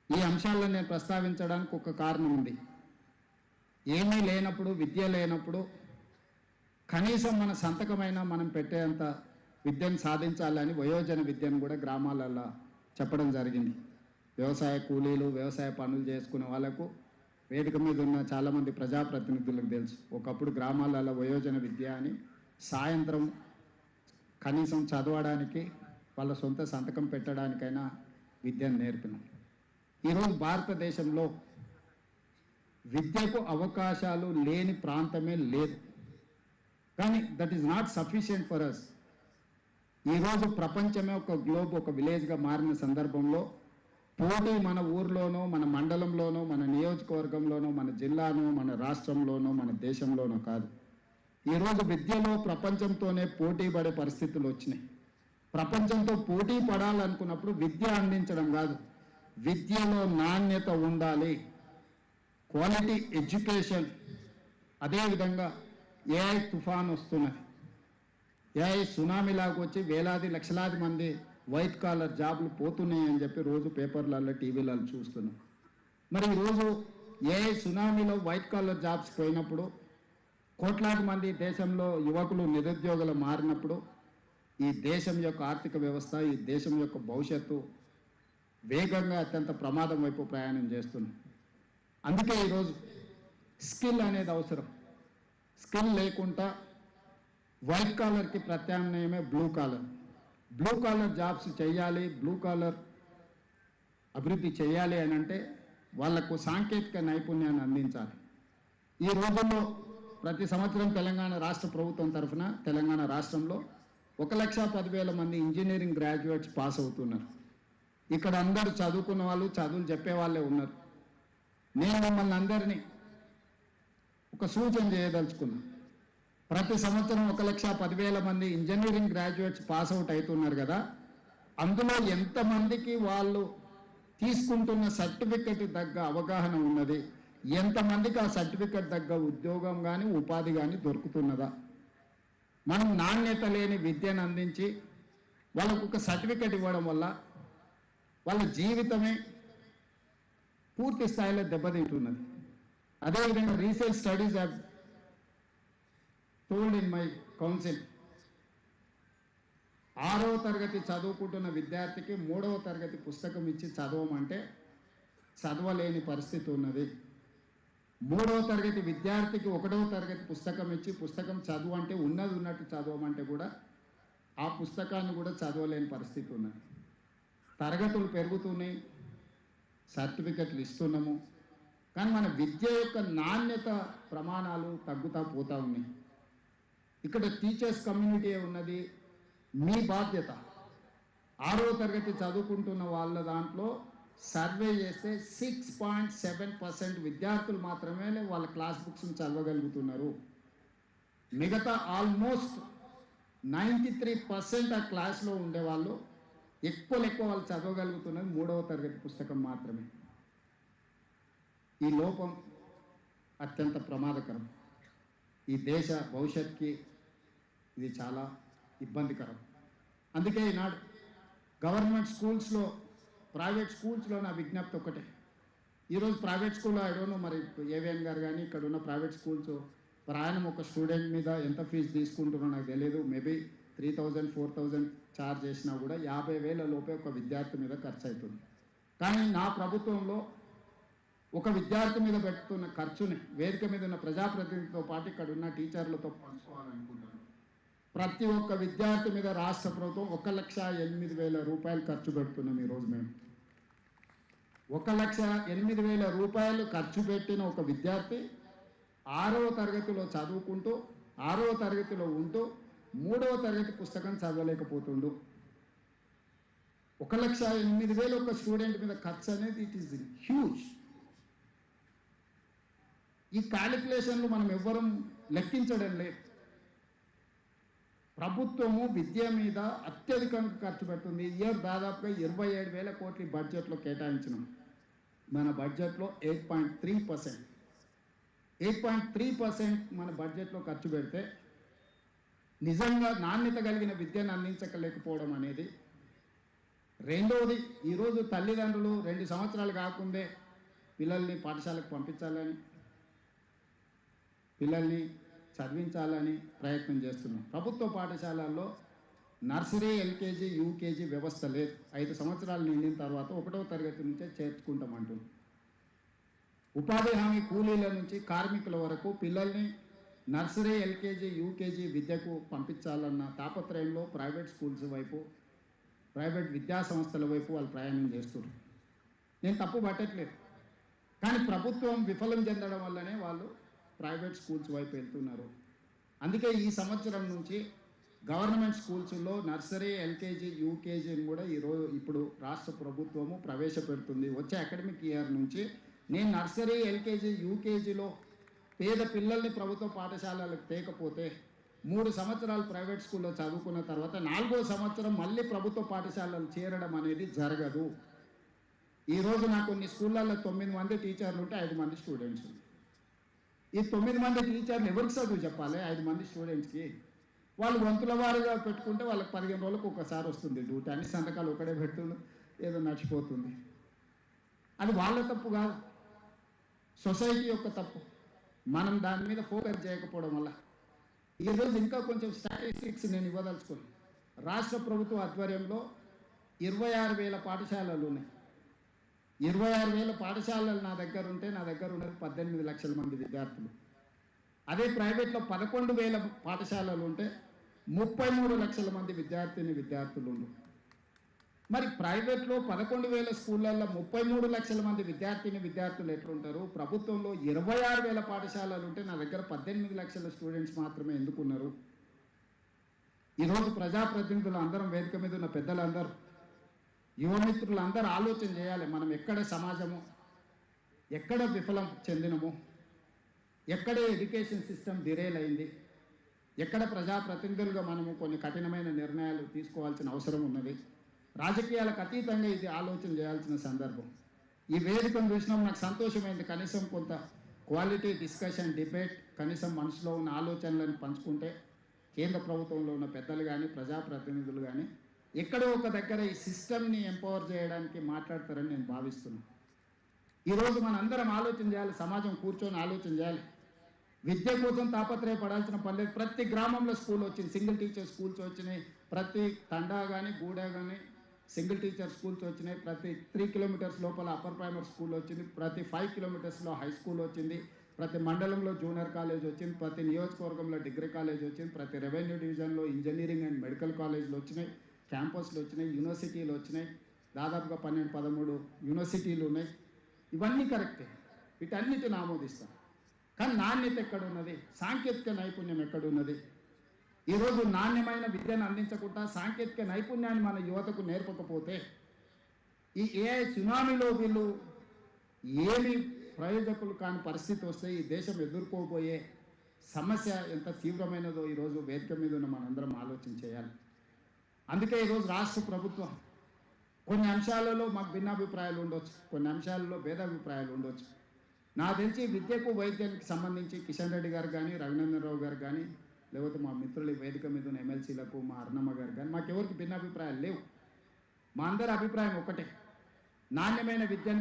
ఈ అంశాలను నేను ప్రస్తావించడానికి ఒక కారణం ఉంది. ఏమీ లేనప్పుడు, విద్య లేనప్పుడు కనీసం మన సంతకమైనా మనం పెట్టేంత విద్యను సాధించాలని వయోజన విద్యను కూడా గ్రామాలలో చెప్పడం జరిగింది. వ్యవసాయ కూలీలు, వ్యవసాయ పనులు చేసుకునే వాళ్ళకు వేదిక మీద ఉన్న చాలామంది ప్రజాప్రతినిధులకు తెలుసు. ఒకప్పుడు గ్రామాలలో వయోజన విద్య అని సాయంత్రం కనీసం చదవడానికి, వాళ్ళ సొంత సంతకం పెట్టడానికైనా విద్యను నేర్పినాం. ఈరోజు భారతదేశంలో విద్యకు అవకాశాలు లేని ప్రాంతమే లేదు. కానీ that is not sufficient for us. ఈరోజు ప్రపంచమే ఒక గ్లోబ్, ఒక విలేజ్గా మారిన సందర్భంలో పోటీ మన ఊర్లోనో, మన మండలంలోనో, మన నియోజకవర్గంలోనో, మన జిల్లానో, మన రాష్ట్రంలోనో, మన దేశంలోనో కాదు. ఈరోజు విద్యలో ప్రపంచంతోనే పోటీ పడే పరిస్థితులు వచ్చినాయి. ప్రపంచంతో పోటీ పడాలనుకున్నప్పుడు విద్య అందించడం కాదు, విద్యలో నాణ్యత ఉండాలి, క్వాలిటీ ఎడ్యుకేషన్. అదేవిధంగా ఏఐ తుఫాన్ వస్తున్నది. ఏఐ సునామీలాగా వచ్చి వేలాది లక్షలాది మంది వైట్ కాలర్ జాబ్లు పోతున్నాయి అని చెప్పి రోజు పేపర్లలో, టీవీలలో చూస్తున్నాం. మరి ఈరోజు ఏఐ సునామీలో వైట్ కాలర్ జాబ్స్ పోయినప్పుడు, కోట్లాది మంది దేశంలో యువకులు నిరుద్యోగులు మారినప్పుడు ఈ దేశం యొక్క ఆర్థిక వ్యవస్థ, ఈ దేశం యొక్క భవిష్యత్తు వేగంగా అత్యంత ప్రమాదం వైపు ప్రయాణం చేస్తున్నాం. అందుకే ఈరోజు స్కిల్ అనేది అవసరం. స్కిల్ లేకుండా వైట్ కాలర్కి ప్రత్యామ్నాయమే blue collar. Blue collar jobs చేయాలి, బ్లూ కాలర్ అభివృద్ధి చేయాలి అని అంటే వాళ్లకు సాంకేతిక నైపుణ్యాన్ని అందించాలి. ఈ రోజుల్లో ప్రతి సంవత్సరం తెలంగాణ రాష్ట్ర ప్రభుత్వం తరఫున తెలంగాణ రాష్ట్రంలో 1,10,000 మంది ఇంజనీరింగ్ గ్రాడ్యుయేట్స్ పాస్ అవుతున్నారు. ఇక్కడ అందరూ చదువుకున్న వాళ్ళు, చదువులు చెప్పే వాళ్ళే ఉన్నారు. నేను మిమ్మల్ని అందరినీ ఒక సూచన చేయదలుచుకున్నా. ప్రతి సంవత్సరం 1,10,000 మంది ఇంజనీరింగ్ గ్రాడ్యుయేట్స్ పాస్ అవుట్ అవుతున్నారు కదా, అందులో ఎంతమందికి వాళ్ళు తీసుకుంటున్న సర్టిఫికెట్ తగ్గ అవగాహన ఉన్నది, ఎంతమందికి ఆ సర్టిఫికెట్ తగ్గ ఉద్యోగం కానీ ఉపాధి కానీ దొరుకుతున్నదా? మనం నాణ్యత లేని విద్యను అందించి వాళ్ళకు ఒక సర్టిఫికెట్ ఇవ్వడం వల్ల వాళ్ళ జీవితమే పూర్తి స్థాయిలో దెబ్బతింటున్నది. అదేవిధంగా recent studies have told in my council, 6వ తరగతి చదువుకుంటున్న విద్యార్థికి 3వ తరగతి పుస్తకం ఇచ్చి చదవమంటే చదవలేని పరిస్థితి ఉన్నది. 3వ తరగతి విద్యార్థికి 1వ తరగతి పుస్తకం ఇచ్చి పుస్తకం చదువు అంటే ఉన్నది ఉన్నట్టు చదవమంటే కూడా ఆ పుస్తకాన్ని కూడా చదవలేని పరిస్థితి ఉన్నది. తరగతులు పెరుగుతున్నాయి, సర్టిఫికెట్లు ఇస్తున్నాము, కానీ మన విద్య యొక్క నాణ్యత ప్రమాణాలు తగ్గుతూ పోతూ ఉన్నాయి. ఇక్కడ టీచర్స్ కమ్యూనిటీ ఉన్నది. మీ బాధ్యత 6వ తరగతి చదువుకుంటున్న వాళ్ళ దాంట్లో సర్వే చేస్తే 6.7% విద్యార్థులు మాత్రమే వాళ్ళ క్లాస్ బుక్స్ని చదవగలుగుతున్నారు. మిగతా ఆల్మోస్ట్ 93% ఆ క్లాస్లో ఉండేవాళ్ళు ఎక్కువ వాళ్ళు చదవగలుగుతున్నది 3వ తరగతి పుస్తకం మాత్రమే. ఈ లోపం అత్యంత ప్రమాదకరం. ఈ దేశ భవిష్యత్తుకి ఇది చాలా ఇబ్బందికరం. అందుకే ఈనాడు గవర్నమెంట్ స్కూల్స్లో, ప్రైవేట్ స్కూల్స్లో నా విజ్ఞప్తి ఒకటే. ఈరోజు ప్రైవేట్ స్కూల్లో ఐడోనో మరి ఏవిఎన్ గారు కానీ ఇక్కడ ఉన్న ప్రైవేట్ స్కూల్స్ ప్రయాణం ఒక స్టూడెంట్ మీద ఎంత ఫీజు తీసుకుంటున్నారో నాకు తెలియదు. మేబీ 3,000 4,000 ఛార్జ్ చేసినా కూడా 50,000 లోపే ఒక విద్యార్థి మీద ఖర్చు అవుతుంది. కానీ నా ప్రభుత్వంలో ఒక విద్యార్థి మీద పెడుతున్న ఖర్చుని వేదిక మీద ఉన్న ప్రజాప్రతినిధితో పాటు ఇక్కడ ఉన్న టీచర్లతో పంచుకోవాలనుకుంటున్నాను. ప్రతి ఒక్క విద్యార్థి మీద రాష్ట్ర ప్రభుత్వం 1,08,000 రూపాయలు ఖర్చు పెడుతున్నాం. ఈరోజు మేము 1,08,000 రూపాయలు ఖర్చు పెట్టిన ఒక విద్యార్థి 6వ తరగతిలో చదువుకుంటూ, 6వ తరగతిలో ఉంటూ 3వ తరగతి పుస్తకం చదవలేకపోతుండు. 1,08,000 ఒక స్టూడెంట్ మీద ఖర్చు అనేది ఇట్ ఈస్ హ్యూజ్. ఈ క్యాలిక్యులేషన్లు మనం ఎవ్వరం లెక్కించడం లేదు. ప్రభుత్వము విద్య మీద అత్యధికంగా ఖర్చు పెడుతుంది. ఇయర్ దాదాపుగా 27,000 కోట్ల బడ్జెట్లో కేటాయించినాం. మన బడ్జెట్లో 8.3% మన బడ్జెట్లో ఖర్చు పెడితే నిజంగా నాణ్యత కలిగిన విద్యను అందించలేకపోవడం అనేది రెండవది, ఈరోజు తల్లిదండ్రులు 2 సంవత్సరాలు కాకుందే పిల్లల్ని పాఠశాలకు పంపించాలని, పిల్లల్ని చదివించాలని ప్రయత్నం చేస్తున్నాం. ప్రభుత్వ పాఠశాలల్లో నర్సరీ, ఎల్కేజీ, యూకేజీ వ్యవస్థ లేదు. 5 సంవత్సరాలు నిండిన తర్వాత 1వ తరగతి నుంచే చేర్చుకుంటామంటుంది. ఉపాధి హామీ కూలీల నుంచి కార్మికుల వరకు పిల్లల్ని నర్సరీ, ఎల్కేజీ, యూకేజీ విద్యకు పంపించాలన్న తాపత్రయంలో ప్రైవేట్ స్కూల్స్ వైపు, ప్రైవేట్ విద్యా సంస్థల వైపు వాళ్ళు ప్రయాణం చేస్తున్నారు. నేను తప్పు పట్టట్లేదు, కానీ ప్రభుత్వం విఫలం చెందడం వల్లనే వాళ్ళు ప్రైవేట్ స్కూల్స్ వైపు వెళ్తున్నారు. అందుకే ఈ సంవత్సరం నుంచి గవర్నమెంట్ స్కూల్స్లో నర్సరీ, ఎల్కేజీ, యూకేజీని కూడా ఇప్పుడు రాష్ట్ర ప్రభుత్వము ప్రవేశపెడుతుంది. వచ్చే అకాడమిక్ ఇయర్ నుంచి నేను నర్సరీ, ఎల్కేజీ, యూకేజీలో పేద పిల్లల్ని ప్రభుత్వ పాఠశాలలకు తేకపోతే 3 సంవత్సరాలు ప్రైవేట్ స్కూల్లో చదువుకున్న తర్వాత 4వ సంవత్సరం మళ్ళీ ప్రభుత్వ పాఠశాలలు చేరడం అనేది జరగదు. ఈరోజు నాకు కొన్ని స్కూళ్ళల్లో 9 మంది టీచర్లు ఉంటే 5 మంది స్టూడెంట్స్. ఈ 9 మంది టీచర్లు ఎవరికి చదువు చెప్పాలి? 5 మంది స్టూడెంట్స్కి. వాళ్ళు వంతుల వారుగా పెట్టుకుంటే వాళ్ళకి 15 రోజులకు ఒకసారి వస్తుంది డ్యూటీ. అన్ని సంతకాలు ఒకడే పెడుతుంది, ఏదో నడిచిపోతుంది. అది వాళ్ళ తప్పు కాదు, సొసైటీ యొక్క తప్పు. మనం దాని మీద ఫోకస్ చేయకపోవడం వల్ల ఈరోజు ఇంకా కొంచెం స్టాటిస్టిక్స్ నేను ఇవ్వదలుచుకున్నాను. రాష్ట్ర ప్రభుత్వ ఆధ్వర్యంలో 26,000 పాఠశాలలు ఉన్నాయి. 26,000 పాఠశాలలు నా దగ్గర ఉంటే నా దగ్గర ఉన్నది 18 లక్షల మంది విద్యార్థులు. అదే ప్రైవేట్లో 11,000 పాఠశాలలు ఉంటే 33 లక్షల మంది విద్యార్థులు ఉన్నారు. మరి ప్రైవేట్లో 11,000 స్కూళ్ళల్లో 33 లక్షల మంది విద్యార్థులు ఎట్లుంటారు? ప్రభుత్వంలో 26,000 పాఠశాలలు ఉంటే నా దగ్గర 18 లక్షల స్టూడెంట్స్ మాత్రమే ఎందుకున్నారు? ఈరోజు ప్రజాప్రతినిధులు అందరం, వేదిక మీద ఉన్న పెద్దలందరూ, యువమిత్రులు అందరూ ఆలోచన చేయాలి. మనం ఎక్కడ సమాజము, ఎక్కడ విఫలం చెందినము, ఎక్కడ ఎడ్యుకేషన్ సిస్టమ్ డిరేల్ అయింది, ఎక్కడ ప్రజాప్రతినిధులుగా మనము కొన్ని కఠినమైన నిర్ణయాలు తీసుకోవాల్సిన అవసరం ఉన్నది. రాజకీయాలకు అతీతంగా ఇది ఆలోచన చేయాల్సిన సందర్భం. ఈ వేదికను చూసినాం, నాకు సంతోషమైంది. కనీసం కొంత క్వాలిటీ డిస్కషన్, డిబేట్, కనీసం మనసులో ఉన్న ఆలోచనలను పంచుకుంటే కేంద్ర ప్రభుత్వంలో ఉన్న పెద్దలు కానీ, ప్రజాప్రతినిధులు కానీ ఎక్కడో ఒక దగ్గర ఈ సిస్టమ్ని ఎంపవర్ చేయడానికి మాట్లాడతారని నేను భావిస్తున్నాను. ఈరోజు మనందరం ఆలోచన చేయాలి, సమాజం కూర్చొని ఆలోచన చేయాలి. విద్య కోసం తాపత్రయపడాల్సిన పని లేదు. ప్రతి గ్రామంలో స్కూల్ వచ్చింది, సింగిల్ టీచర్ స్కూల్స్ వచ్చినాయి. ప్రతి తండా కానీ, గూడ కానీ సింగిల్ టీచర్ స్కూల్స్ వచ్చినాయి. ప్రతి 3 కిలోమీటర్స్ లోపల అప్పర్ ప్రైమరీ స్కూల్ వచ్చింది. ప్రతి 5 కిలోమీటర్స్లో హై స్కూల్ వచ్చింది. ప్రతి మండలంలో జూనియర్ కాలేజ్ వచ్చింది. ప్రతి నియోజకవర్గంలో డిగ్రీ కాలేజ్ వచ్చింది. ప్రతి రెవెన్యూ డివిజన్లో ఇంజనీరింగ్ అండ్ మెడికల్ కాలేజీలు వచ్చినాయి. క్యాంపస్లు వచ్చినాయి, యూనివర్సిటీలు వచ్చినాయి. దాదాపుగా 12-13 యూనివర్సిటీలు ఉన్నాయి. ఇవన్నీ కరెక్టే, వీటన్నిటిని ఆమోదిస్తాం. కానీ నాణ్యత ఎక్కడున్నది? సాంకేతిక నైపుణ్యం ఎక్కడున్నది? ఈరోజు నాణ్యమైన విద్యను అందించకుండా సాంకేతిక నైపుణ్యాన్ని మన యువతకు నేర్పకపోతే ఈ ఏఐ సునామీలో వీళ్ళు ఏమి ప్రయోజకులు కాని పరిస్థితి వస్తే ఈ దేశం ఎదుర్కోబోయే సమస్య ఎంత తీవ్రమైనదో ఈరోజు వేదిక మీద ఉన్న మనందరం ఆలోచన చేయాలి. అందుకే ఈరోజు రాష్ట్ర ప్రభుత్వం కొన్ని అంశాలలో మాకు భిన్నాభిప్రాయాలు ఉండొచ్చు, కొన్ని అంశాలలో భేదాభిప్రాయాలు ఉండొచ్చు. నాకు తెలిసి విద్యకు, వైద్యానికి సంబంధించి కిషన్ రెడ్డి గారు కానీ, రఘునందన్ రావు గారు కానీ, లేకపోతే మా మిత్రులు వేదిక మీద ఉన్న ఎమ్మెల్సీలకు, మా అర్ణమ్మ గారు కానీ, మాకెవరికి భిన్నాభిప్రాయాలు లేవు. మా అందరి అభిప్రాయం ఒకటే, నాణ్యమైన విద్యను